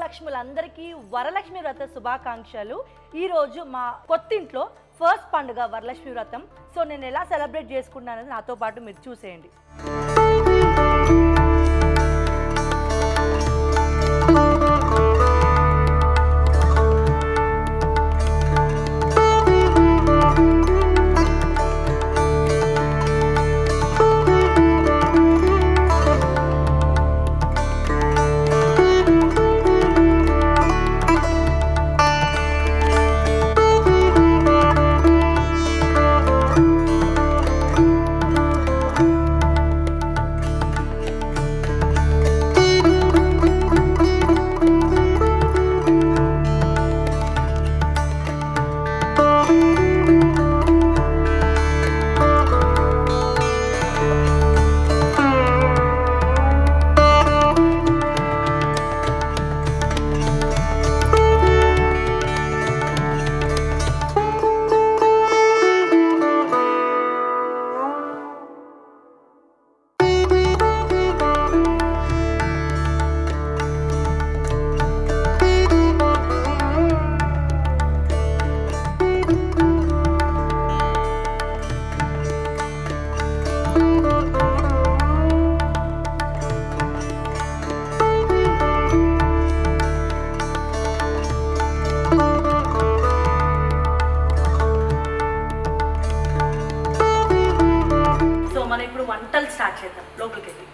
శుభలక్ష్ములందరికీ వరలక్ష్మి వ్రత శుభాకాంక్షలు. ఈ రోజు మా కొత్తింట్లో ఫస్ట్ పండుగ వరలక్ష్మి వ్రతం. సో నేను ఎలా సెలబ్రేట్ చేసుకున్నానని నాతో పాటు మీరు చూసేయండి. మనం ఇప్పుడు వంటలు స్టార్ట్ చేద్దాం. లోపలికి వెళ్ళి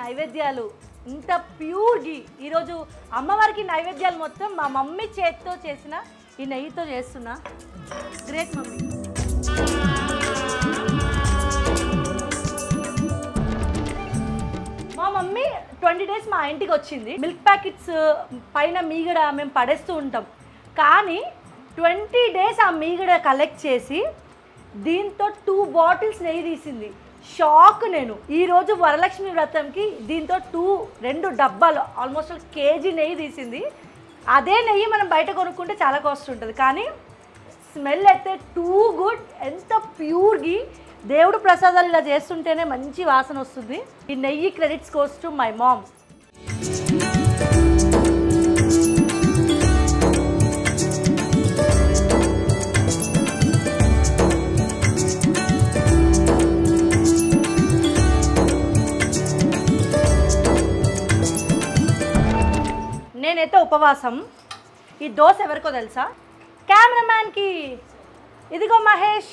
నైవేద్యాలు ఇంత ప్యూర్ ఘీ. ఈరోజు అమ్మవారికి నైవేద్యాలు మొత్తం మా మమ్మీ చేతితో చేసిన ఈ నెయ్యితో చేస్తున్నా. Great mummy. మా మమ్మీ 20 days మా ఇంటికి వచ్చింది. మిల్క్ ప్యాకెట్స్ పైన మీగడ మేము పడేస్తూ ఉంటాం, కానీ 20 days ఆ మీగడ కలెక్ట్ చేసి దీంతో 2 bottles నెయ్యి తీసింది. షాక్ నేను. ఈరోజు వరలక్ష్మి వ్రతంకి దీంతో 2 డబ్బాలు ఆల్మోస్ట్ kg నెయ్యి తీసింది. అదే నెయ్యి మనం బయట కొనుక్కుంటే చాలా కాస్ట్ ఉంటుంది, కానీ స్మెల్ అయితే టూ గుడ్. ఎంత ప్యూర్గా దేవుడు ప్రసాదాలు ఇలా చేస్తుంటేనే మంచి వాసన వస్తుంది. ఈ నెయ్యి credits goes to my mom. నేనైతే ఉపవాసం. ఈ దోశ ఎవరికో తెలుసా? కెమెరామ్యాన్కి. ఇదిగో మహేష్.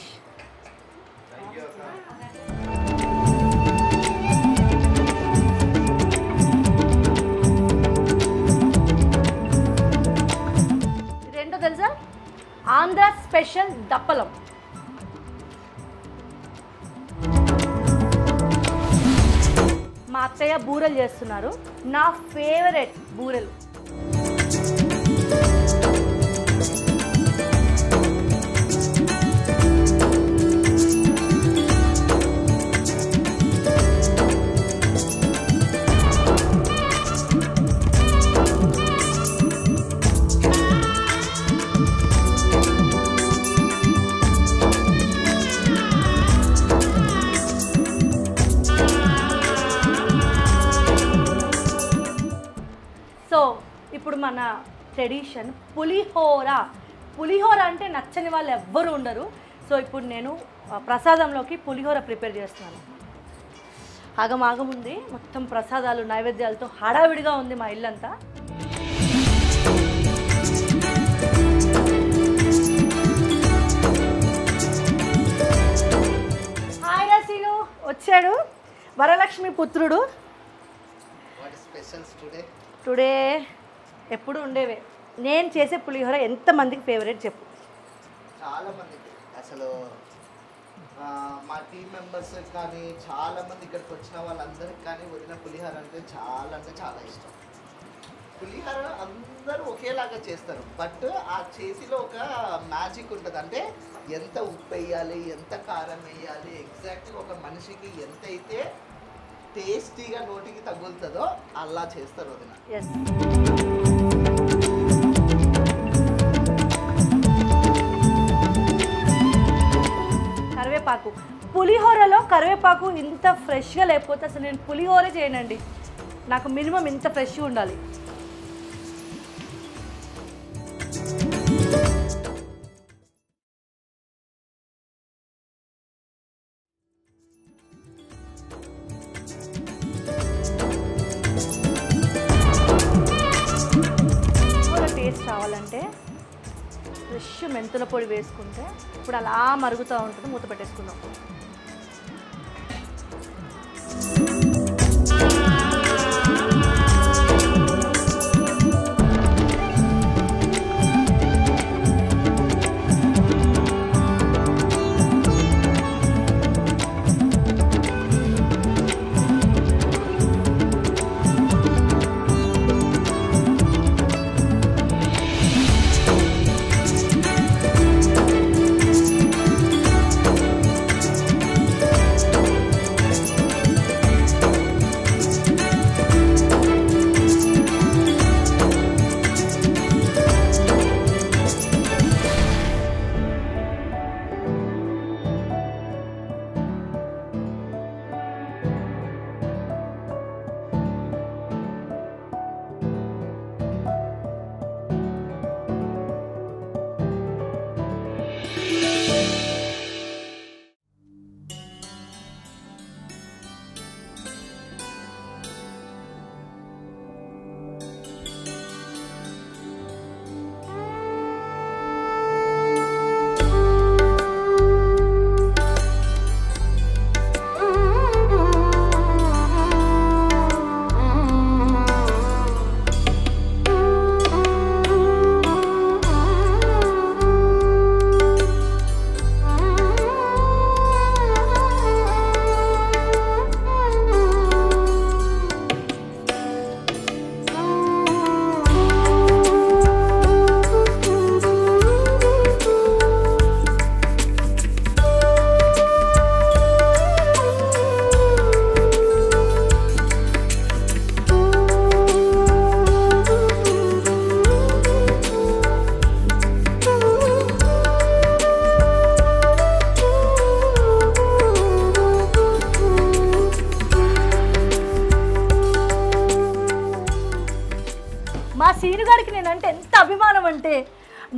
రెండో తెలుసా? ఆంధ్ర స్పెషల్ దప్పలం. మా అత్తయ్య బూరెలు చేస్తున్నారు. నా ఫేవరెట్ బూరెలు. సో ఇప్పుడు మన ట్రెడిషన్ పులిహోర. పులిహోర అంటే నచ్చని వాళ్ళు ఎవ్వరు ఉండరు. సో ఇప్పుడు నేను ప్రసాదంలోకి పులిహోర ప్రిపేర్ చేస్తున్నాను. ఆగమాగం ఉంది, మొత్తం ప్రసాదాలు నైవేద్యాలతో హడావిడిగా ఉంది మా ఇల్లంతా. హాయ్ సీను వచ్చాడు, వరలక్ష్మి పుత్రుడు. టుడే ఎప్పుడు ఉండేవే. నేను చేసే పులిహోర ఎంతమందికి ఫేవరెట్ చెప్పు? చాలా మందికి. అసలు మా టీం మెంబర్స్ కానీ చాలామంది ఇక్కడికి వచ్చిన వాళ్ళందరికీ కానీ వదిన పులిహోర అంటే చాలా ఇష్టం. పులిహోర అందరూ ఒకేలాగా చేస్తారు, బట్ ఆ చేతిలో ఒక మ్యాజిక్ ఉంటుంది. అంటే ఎంత ఉప్పు వేయాలి, ఎంత కారం వేయాలి, ఎగ్జాక్ట్గా ఒక మనిషికి ఎంతైతే టేస్టీగా నోటికి తగులుతుందో అలా చేస్తారు వదిన. కరివేపాకు, పులిహోరలో కరివేపాకు ఇంత ఫ్రెష్గా లేకపోతే అసలు నేను పులిహోరే చేయనండి. నాకు మినిమం ఇంత ఫ్రెష్గా ఉండాలి. టేస్ట్ రావాలంటే ఫ్రెష్ మెంతుల పొడి వేసుకుంటే ఇప్పుడు అలా మరుగుతూ ఉంటుంది. మూత పెట్టేసుకుందాం. సీనుగాడికి నేనంటే ఎంత అభిమానం అంటే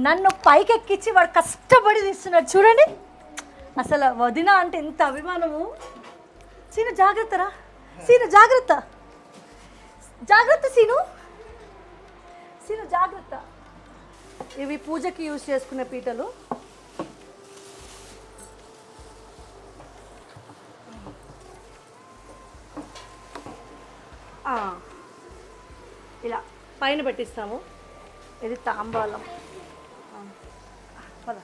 నన్ను పైకి ఎక్కించి వాడు కష్టపడి తీస్తున్నాడు చూడండి. అసలు వదిన అంటే ఎంత అభిమానము. సీను జాగ్రత్తరా, సీను జాగ్రత్త, జాగ్రత్త సీను, సీను జాగ్రత్త. ఇవి పూజకి యూజ్ చేసుకునే పీటలు. ఇలా పైన పెట్టిస్తాము. ఇది తాంబాలం. పద.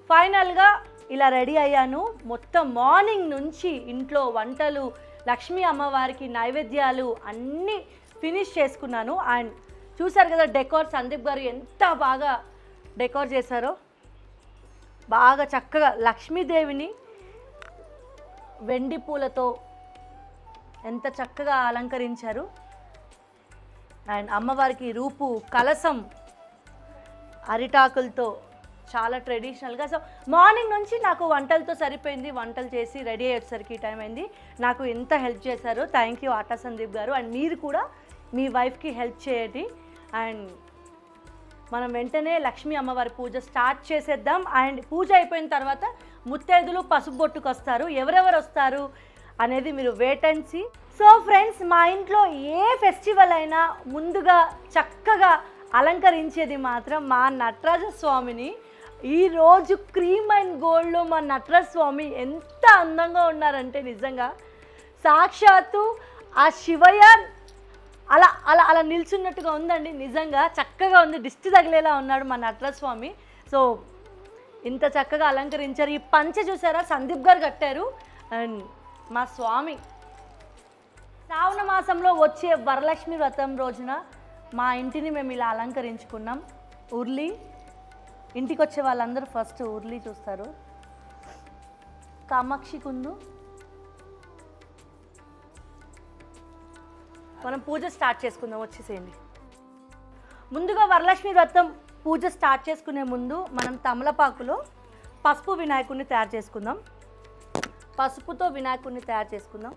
ఫైనల్గా ఇలా రెడీ అయ్యాను. మొత్తం మార్నింగ్ నుంచి ఇంట్లో వంటలు, లక్ష్మీ అమ్మవారికి నైవేద్యాలు అన్నీ ఫినిష్ చేసుకున్నాను. అండ్ చూసారు కదా డెకోర్ సందీప్ గారు ఎంత బాగా డెకోర్ చేశారో. బాగా చక్కగా లక్ష్మీదేవిని వెండి పూలతో ఎంత చక్కగా అలంకరించారు. అండ్ అమ్మవారికి రూపు కలసం అరిటాకులతో చాలా ట్రెడిషనల్గా. సో మార్నింగ్ నుంచి నాకు వంటలతో సరిపోయింది, వంటలు చేసి రెడీ అయ్యేసరికి టైం అయింది. నాకు ఎంత హెల్ప్ చేశారో థ్యాంక్ యూ ఆటా సందీప్ గారు. అండ్ మీరు కూడా మీ వైఫ్కి హెల్ప్ చేయండి. అండ్ మనం వెంటనే లక్ష్మీ అమ్మవారి పూజ స్టార్ట్ చేసేద్దాం. అండ్ పూజ అయిపోయిన తర్వాత ముత్తైదులు పసుపు బొట్టుకు వస్తారు. ఎవరెవరు వస్తారు అనేది మీరు wait and see. So friends, మా ఇంట్లో ఏ ఫెస్టివల్ అయినా ముందుగా చక్కగా అలంకరించేది మాత్రం మా నటరాజ స్వామిని. ఈరోజు క్రీమ్ అండ్ గోల్డ్లో మా నటరాజ స్వామి ఎంత అందంగా ఉన్నారంటే నిజంగా సాక్షాత్తు ఆ శివయ్య అలా అలా అలా నిల్చున్నట్టుగా ఉందండి. నిజంగా చక్కగా ఉంది, దిష్టి తగిలేలా ఉన్నాడు మా నటరాజ స్వామి. సో ఇంత చక్కగా అలంకరించారు. ఈ పంచె చూసారా, సందీప్ గారు కట్టారు. అండ్ మా స్వామి శ్రావణ మాసంలో వచ్చే వరలక్ష్మి వ్రతం రోజున మా ఇంటిని మేము ఇలా అలంకరించుకున్నాం. ఉర్లి ఇంటికి వచ్చే వాళ్ళందరూ ఫస్ట్ ఉర్లి చూస్తారు. కామాక్షి కుందు. మనం పూజ స్టార్ట్ చేసుకుందాం, వచ్చేసేయండి. ముందుగా వరలక్ష్మి వ్రతం పూజ స్టార్ట్ చేసుకునే ముందు మనం తమలపాకులో పసుపు వినాయకుడిని తయారు చేసుకుందాం. పసుపుతో వినాయకుడిని తయారు చేసుకుందాం.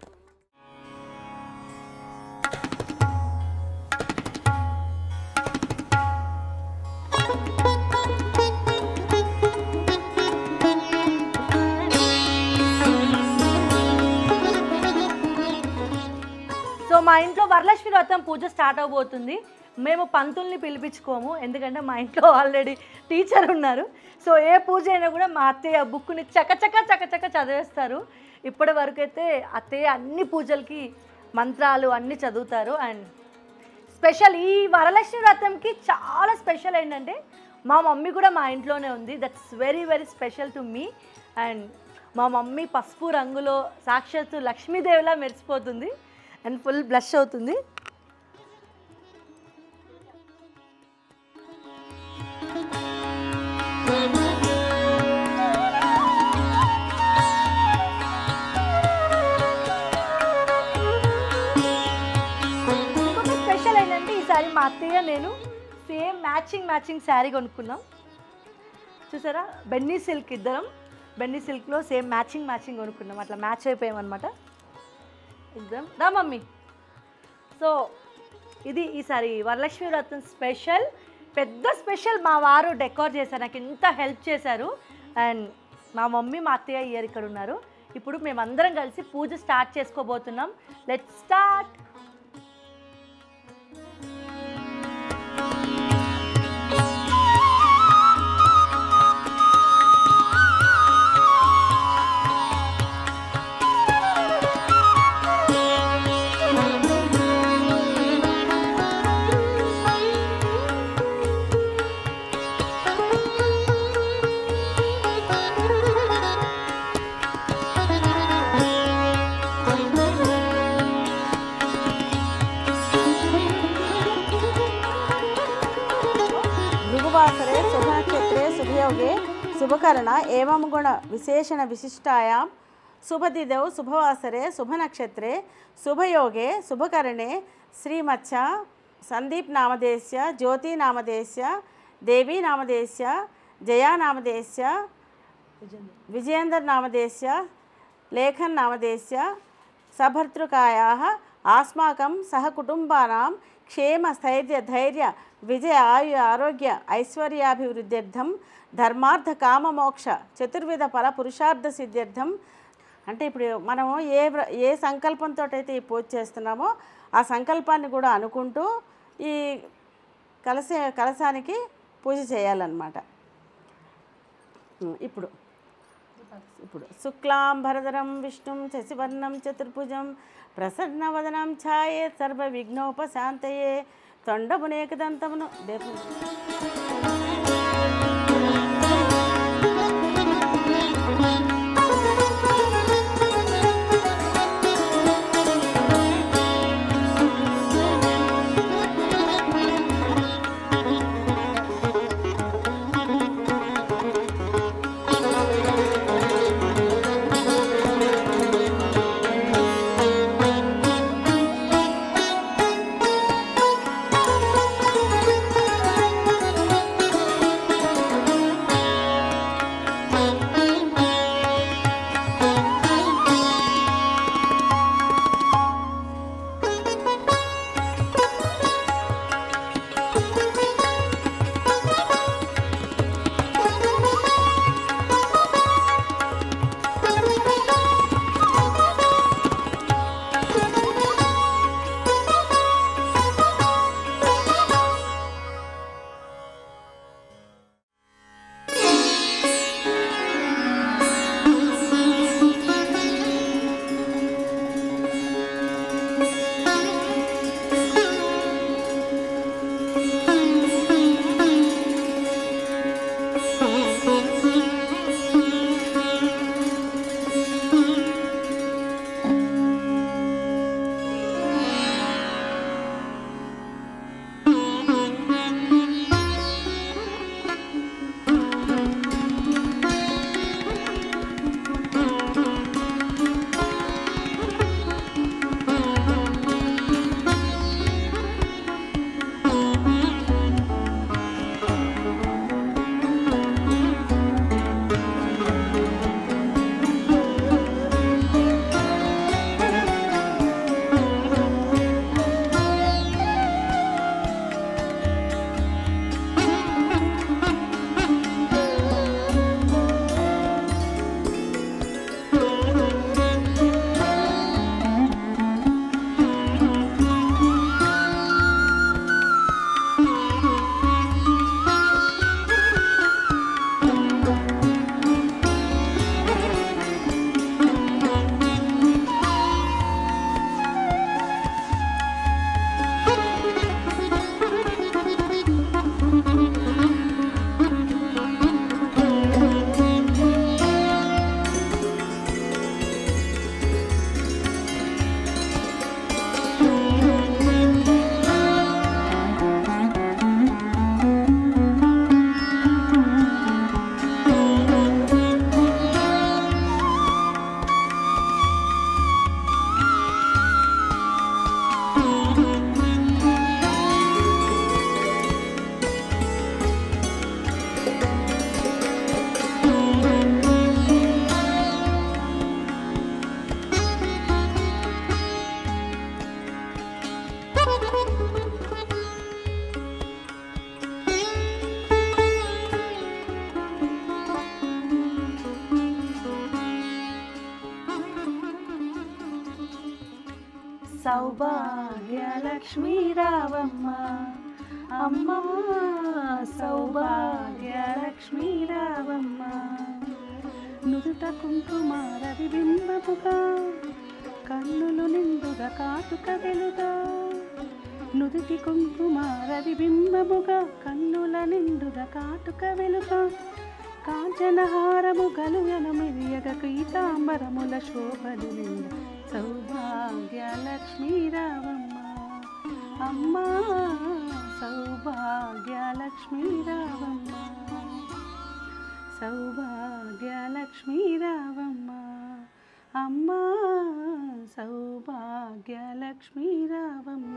సో మా ఇంట్లో వరలక్ష్మి వ్రతం పూజ స్టార్ట్ అవబోతుంది. మేము పంతుల్ని పిలిపించుకోము, ఎందుకంటే మా ఇంట్లో ఆల్రెడీ టీచర్ ఉన్నారు. సో ఏ పూజ అయినా కూడా మా అత్తయ్య బుక్ని చకచక చదివేస్తారు. ఇప్పటి వరకు అయితే అత్తయ్య అన్ని పూజలకి మంత్రాలు అన్నీ చదువుతారు. అండ్ స్పెషల్ ఈ వరలక్ష్మి వ్రతంకి చాలా స్పెషల్ ఏంటంటే మా మమ్మీ కూడా మా ఇంట్లోనే ఉంది. That's very very special to me. And మా మమ్మీ పసుపు రంగులో సాక్షాత్తు లక్ష్మీదేవిలా మెరిసిపోతుంది అండ్ ఫుల్ బ్లష్ అవుతుంది. స్పెషల్ ఏంటంటే ఈసారి మా అత్తయ్య నేను సేమ్ మ్యాచింగ్ శారీ కొనుక్కున్నాం. చూసారా, బెన్నీ సిల్క్, ఇద్దరం బెన్నీ సిల్క్లో సేమ్ మ్యాచింగ్ కొనుక్కున్నాం. అట్లా మ్యాచ్ అయిపోయామన్నమాట ఇద్దరం. రా మమ్మీ. సో ఇది ఈసారి వరలక్ష్మి వ్రతం స్పెషల్, పెద్ద స్పెషల్. మా వారు డెకోర్ చేశారు, నాకు ఎంత హెల్ప్ చేశారు. అండ్ మా మమ్మీ మా అత్తయ్య ఇయర్ ఇక్కడ ఉన్నారు. ఇప్పుడు మేమందరం కలిసి పూజ స్టార్ట్ చేసుకోబోతున్నాం. Let's start. भृगुवासरे शुभनक्षत्रे शुभयोगे शुभकरण एवं गुण विशेषण विशिष्टायां शुभतिथौ शुभवासरे शुभनक्षत्रे शुभयोगे शुभकरणे श्रीमत्स्य संदीप नामधेयस्य ज्योति नामधेयस्य देवी नामधेयस्य जया नामधेयस्य विजयेंद्र नामधेयस्य लेखन नामधेयस्य सभर्तृकायाः अस्माकं सहकुटुम्बानां क्षेम स्थैर्य धैर्य विजय आयु आरोग्य ऐश्वर्याभिवृद्ध्यर्थं धर्मार्थ काम मोक्ष चतुर्विध फल पुरुषार्थ सिद्ध्यर्थं అంటే ఇప్పుడు మనం ఏ సంకల్పంతో అయితే ఈ పూజ చేస్తున్నామో ఆ సంకల్పాన్ని కూడా అనుకుంటూ ఈ కలశానికి పూజ చేయాలన్నమాట. ఇప్పుడు శుక్లాంబరధరం విష్ణుం శశివర్ణం చతుర్భుజం ప్రసన్నవదనం ఛాయే సర్వ విఘ్నోపశాంతయే తొండమునేకదంతమును దేపు సౌభాగ్యలక్ష్మీ రావమ్మ అమ్మ సౌభాగ్యలక్ష్మీ రావమ్మ నుదుట కుంకుమారవి బింబముగా కన్నులు నిండుగా కాటుక వెలుగా నుదుటి కుంకుమారవి బింబముగా కన్నుల నిండుగా కాటుక వెలుగా కాంచనహారము గలుగను మెరియగ పీతాంబరముల శోభలు నిండ సౌభాగ్యలక్ష్మీ రావమ్మ అమ్మ సౌభాగ్యలక్ష్మీ రావమ్మ సౌభాగ్యలక్ష్మీ రావమ్మ అమ్మ సౌభాగ్యలక్ష్మీ రావమ్మ.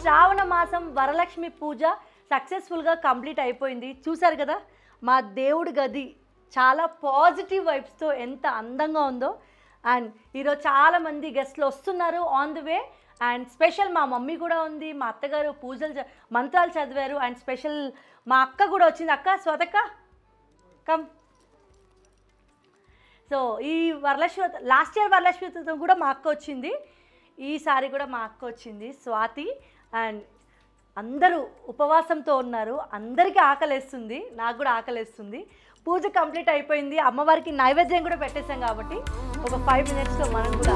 శ్రావణ మాసం వరలక్ష్మి పూజ సక్సెస్ఫుల్గా కంప్లీట్ అయిపోయింది. చూసారు కదా మా దేవుడి గది చాలా పాజిటివ్ వైబ్స్తో ఎంత అందంగా ఉందో. అండ్ ఈరోజు చాలామంది గెస్ట్లు వస్తున్నారు on the way. And special మా మమ్మీ కూడా ఉంది, మా అత్తగారు పూజలు మంత్రాలు చదివారు. అండ్ స్పెషల్ మా అక్క కూడా వచ్చింది. అక్క స్వతక్క కమ్. సో ఈ వరలక్ష్మి లాస్ట్ ఇయర్ వరలక్ష్మి కూడా మా అక్క వచ్చింది, ఈసారి కూడా మా అక్క వచ్చింది స్వాతి. అండ్ అందరూ ఉపవాసంతో ఉన్నారు, అందరికీ ఆకలేస్తుంది, నాకు కూడా ఆకలేస్తుంది. పూజ కంప్లీట్ అయిపోయింది, అమ్మవారికి నైవేద్యం కూడా పెట్టేసాం కాబట్టి ఒక 5 minutesలో మనం కూడా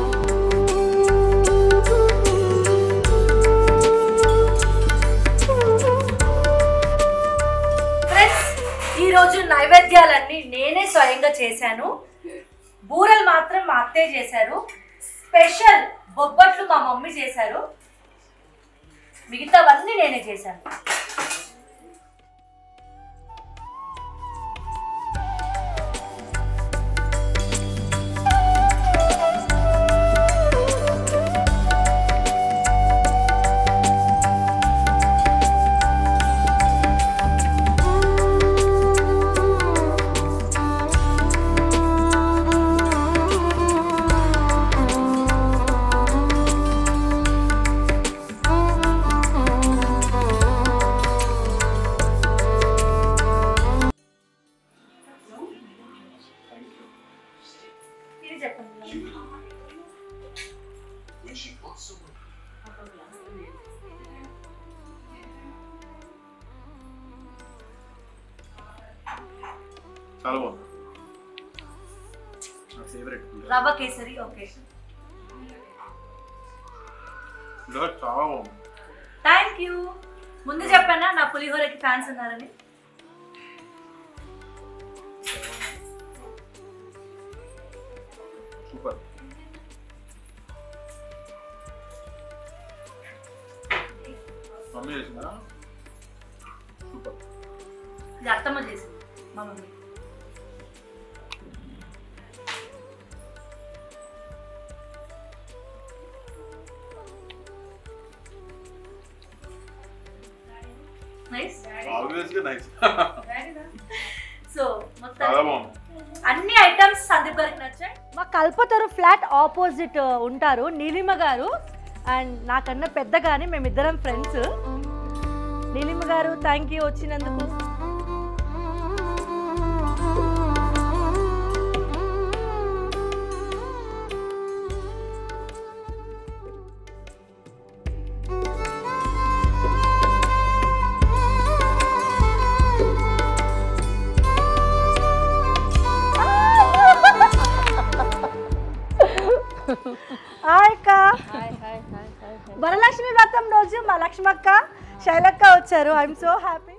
ఫ్రెండ్స్ ఈ ఈరోజు నైవేద్యాలన్నీ నేనే స్వయంగా చేశాను. బూరెలు మాత్రం మా అత్తయ్య చేశారు. స్పెషల్ బొబ్బట్లు మా మమ్మీ చేశారు. మిగతావన్నీ నేనే చేశాను. చాలా బాగుంది. నా ఫేవరెట్ రవ్వ కేసరి. ఓకే, చాలా బాగుంది. Thank you. ముందు చెప్పానా నా పులిహోరకి ఫ్యాన్స్ ఉన్నారని. సూపర్. మమ్మీ చేసిందా? సూపర్. ఇది అత్తమ్మ చేసింది మా మమ్మీ. Obviously nice. సో మొత్తం చాలా బాగుంది. అన్ని ఐటమ్స్ సందీప్ గారికి నచ్చాయి. మా కల్పతరు ఫ్లాట్ ఆపోజిట్ ఉంటారు నీలిమ గారు, అండ్ నాకన్నా పెద్ద కానీ మేమిద్దరం ఫ్రెండ్స్. నీలిమ గారు థ్యాంక్ యూ వచ్చినందుకు. వరలక్ష్మి వ్రతం రోజు మా లక్ష్మక్క శైలక్క వచ్చారు. I'm so happy.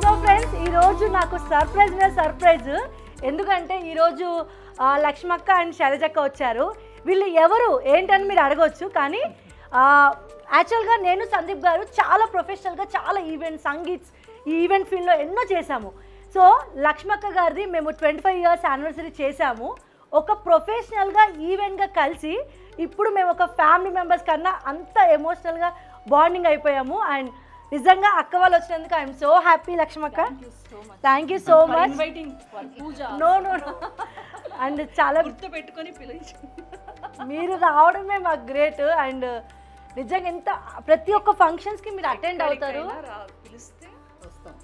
So friends, ఈరోజు నాకు సర్ప్రైజ్ మీద సర్ప్రైజ్. ఎందుకంటే ఈరోజు లక్ష్మక్క అండ్ శైలజక్క వచ్చారు. వీళ్ళు ఎవరు ఏంటని మీరు అడగవచ్చు, కానీ యాక్చువల్గా నేను సందీప్ గారు చాలా ప్రొఫెషనల్గా చాలా సంగీత్స్ ఈ ఈవెంట్ ఫీల్డ్లో ఎన్నో చేశాము. సో లక్ష్మక్క గారిది మేము 25 years యానివర్సరీ చేశాము. ఒక ప్రొఫెషనల్గా ఈవెంట్గా కలిసి ఇప్పుడు మేము ఒక ఫ్యామిలీ మెంబర్స్ కన్నా అంత ఎమోషనల్గా బాండింగ్ అయిపోయాము. అండ్ నిజంగా అక్క వాళ్ళు వచ్చినందుకు ఐఎమ్ సో హ్యాపీ లక్ష్మక్క. Thank you so much. No no no and చాలా గుర్తుపెట్టుకొని పిలిచి మీరు రావడమే మాకు గ్రేట్. అండ్ నిజంగా ఎంత ప్రతి ఒక్క ఫంక్షన్స్కి మీరు అటెండ్ అవుతారు. పిలిస్తే వస్తాం.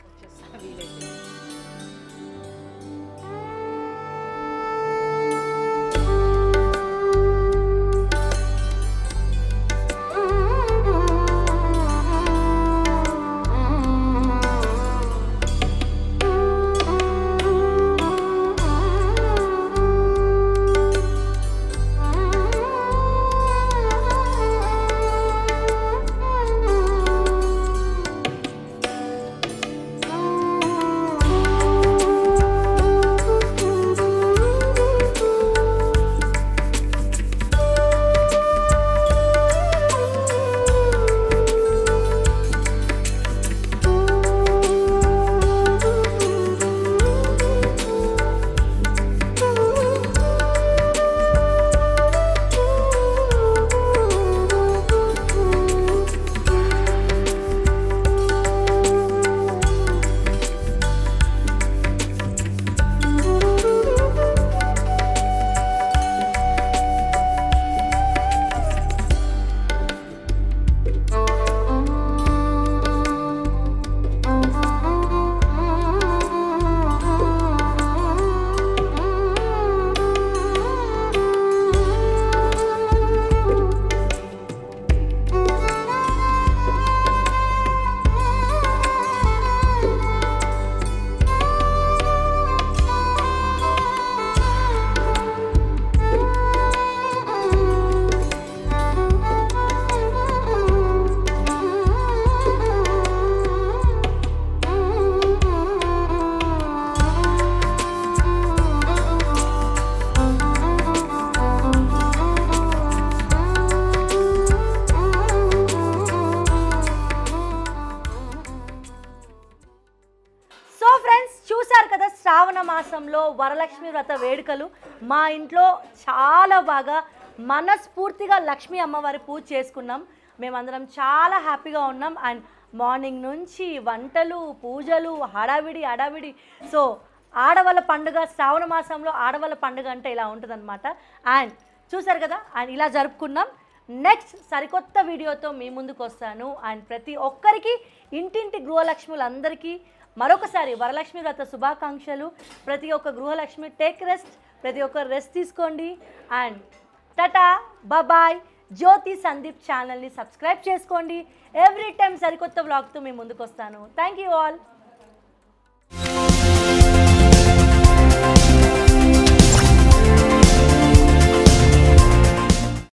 వరలక్ష్మి వ్రత వేడుకలు మా ఇంట్లో చాలా బాగా మనస్ఫూర్తిగా లక్ష్మీ అమ్మవారి పూజ చేసుకున్నాం. మేమందరం చాలా హ్యాపీగా ఉన్నాం. అండ్ మార్నింగ్ నుంచి వంటలు, పూజలు, హడావిడి. సో ఆడవాళ్ళ పండుగ, శ్రావణ మాసంలో ఆడవాళ్ళ పండుగ అంటే ఇలా ఉంటుందన్నమాట. అండ్ చూసారు కదా, అండ్ ఇలా జరుపుకున్నాం. నెక్స్ట్ సరికొత్త వీడియోతో మీ ముందుకు వస్తాను. అండ్ ప్రతి ఒక్కరికి, ఇంటింటి గృహలక్ష్ములందరికీ మరొకసారి వరలక్ష్మి వ్రత శుభాకాంక్షలు. ప్రతి ఒక్క గృహలక్ష్మి టేక్ రెస్ట్, ప్రతి ఒక్కరు రెస్ట్ తీసుకోండి. And ta-ta bye. Jyothi Sandeep ఛానల్ని సబ్స్క్రైబ్ చేసుకోండి. ఎవ్రీ టైం సరికొత్త వ్లాగ్తో మీ ముందుకు వస్తాను. Thank you all.